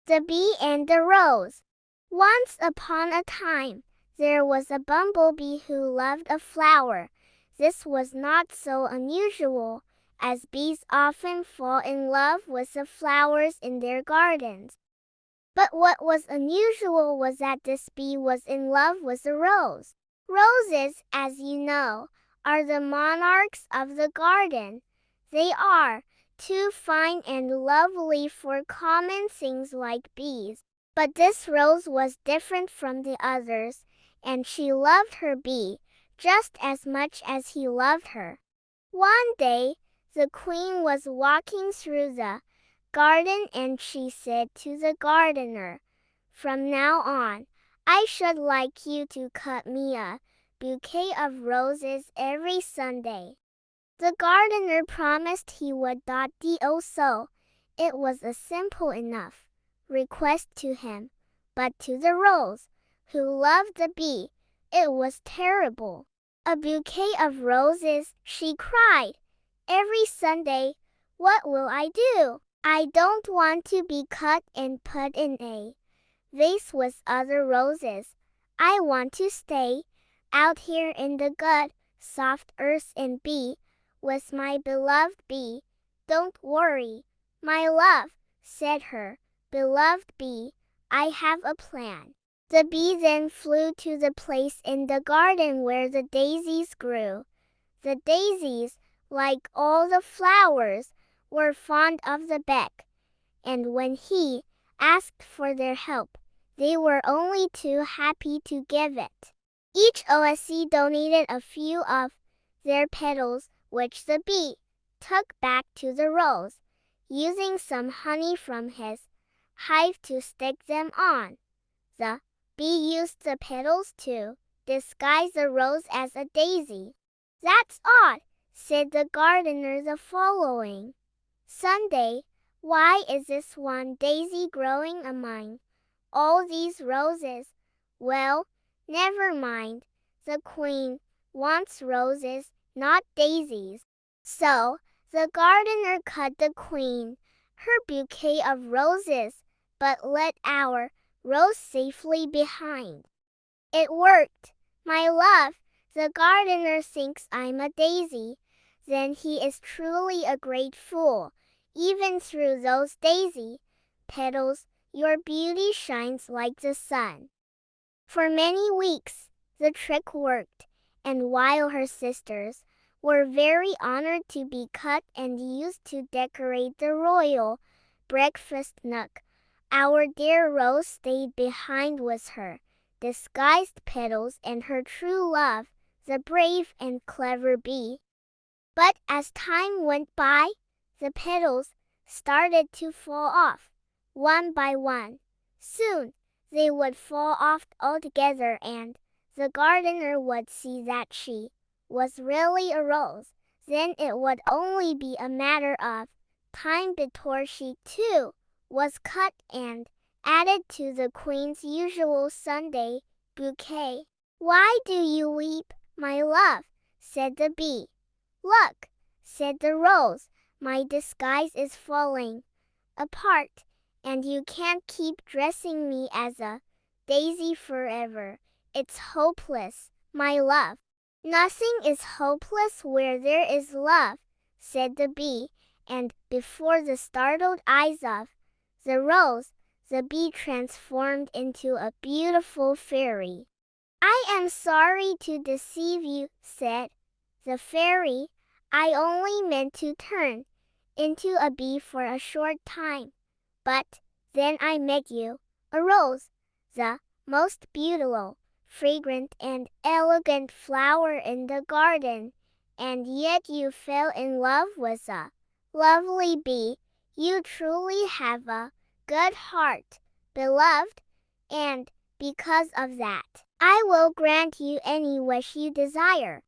The Bee and the Rose. Once upon a time, there was a bumblebee who loved a flower. This was not so unusual, as bees often fall in love with the flowers in their gardens. But what was unusual was that this bee was in love with a rose. Roses, as you know, are the monarchs of the garden. They are too fine and lovely for common things like bees. But this rose was different from the others, and she loved her bee just as much as he loved her. One day, the queen was walking through the garden and she said to the gardener, "From now on, I should like you to cut me a bouquet of roses every Sunday." The gardener promised he would. Do so. It was a simple enough request to him, but to the rose, who loved the bee, it was terrible. "A bouquet of roses," she cried, "every Sunday? What will I do? I don't want to be cut and put in a vase with other roses. I want to stay out here in the good, soft earth and be with my beloved bee." "Don't worry, my love," said her beloved bee. "I have a plan." The bee then flew to the place in the garden where the daisies grew. The daisies, like all the flowers, were fond of the beck, and when he asked for their help, they were only too happy to give it. Each OSC donated a few of their petals, which the bee took back to the rose, using some honey from his hive to stick them on. The bee used the petals to disguise the rose as a daisy. "That's odd," said the gardener the following Sunday. "Why is this one daisy growing among all these roses?" "Well, never mind. The queen wants roses, not daisies." So the gardener cut the queen her bouquet of roses, but left our rose safely behind. "It worked, my love. The gardener thinks I'm a daisy. Then he is truly a great fool. Even through those daisy petals, your beauty shines like the sun." For many weeks, the trick worked, and while her sisters were very honored to be cut and used to decorate the royal breakfast nook, our dear Rose stayed behind with her disguised petals and her true love, the brave and clever bee. But as time went by, the petals started to fall off, one by one. Soon, they would fall off altogether, and the gardener would see that she was really a rose. Then it would only be a matter of time before she, too, was cut and added to the queen's usual Sunday bouquet. "Why do you weep, my love?" said the bee. "Look," said the rose, "my disguise is falling apart, and you can't keep dressing me as a daisy forever. It's hopeless, my love." "Nothing is hopeless where there is love," said the bee, and before the startled eyes of the rose, the bee transformed into a beautiful fairy. "I am sorry to deceive you," said the fairy. "I only meant to turn into a bee for a short time. But then I met you, a rose, the most beautiful, fragrant and elegant flower in the garden, and yet you fell in love with a lovely bee. You truly have a good heart, beloved, and because of that, I will grant you any wish you desire."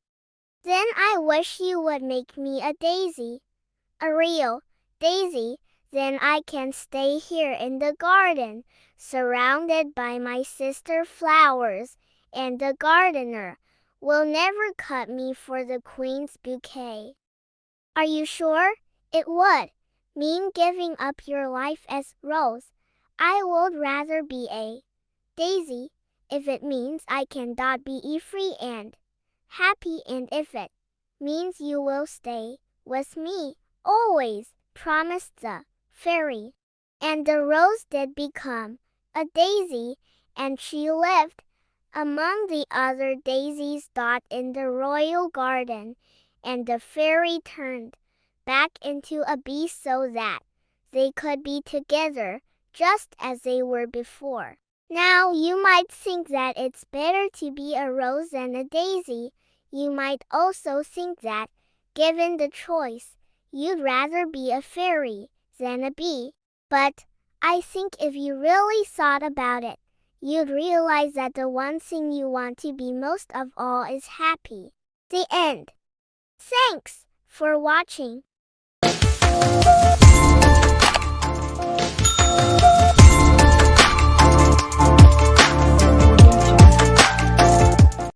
"Then I wish you would make me a daisy, a real daisy. Then I can stay here in the garden, surrounded by my sister flowers, and the gardener will never cut me for the queen's bouquet." "Are you sure? It would mean giving up your life as Rose." I would rather be a daisy if it means I can be free and happy, and if it means you will stay with me always, promised the fairy. And the rose did become a daisy, and she lived among the other daisies in the royal garden, and the fairy turned back into a bee so that they could be together just as they were before. Now you might think that it's better to be a rose than a daisy. You might also think that, given the choice, you'd rather be a fairy than a bee. But I think if you really thought about it, you'd realize that the one thing you want to be most of all is happy. The end. Thanks for watching.